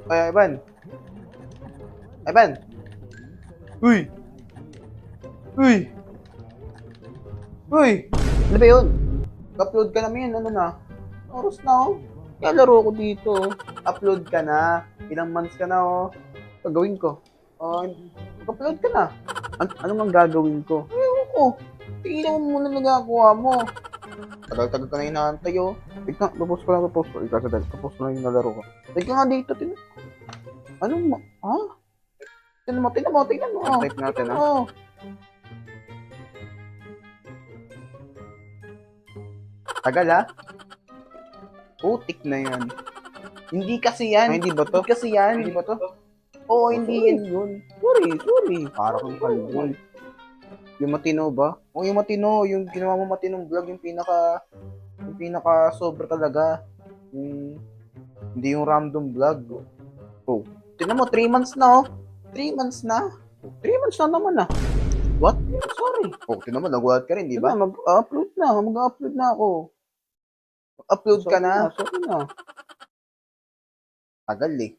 Ay, Ivan. Ivan. Uy! Uy! Uy! Ano ba yun? Upload ka naman, ano na? Oras na, oh. Kaya laro ko dito. Upload ka na. Ilang months ka na, oh. Gagawin ko. Oh, upload ka na. Ano nga gagawin ko? Ewan ko. Tingnan mo muna nagagawa mo. Tagal-tagal ka na hinahantay, oh. Tignan, tapos ko lang, tapos ko. Ikaw sa tapos ko lang yung nalaro ko. Tignan nga dito, tignan. Ano mo? Ha? Tignan mo, tignan mo, tignan mo. Oh. Type natin, ha? Oh. Tagal, ha? Putik na yan. Hindi kasi yan. Ay, hindi ba to? Hindi kasi yan. Hindi ba to? Oo, hindi yan yun. Sorry. Para kang kalbol. Yung matino ba? O yung matino, yung ginawa mo matinong vlog, yung pinaka sobra talaga. Hindi yung random vlog. Oh, tingnan mo, 3 months na, oh. 3 months na. 3 months na naman, ah. What? Sorry. Oh, tingnan mo, nagulat ka rin, di ba? Mag-upload na. Mag-upload na ako. Upload ka na. Sorry na. Tagal, eh.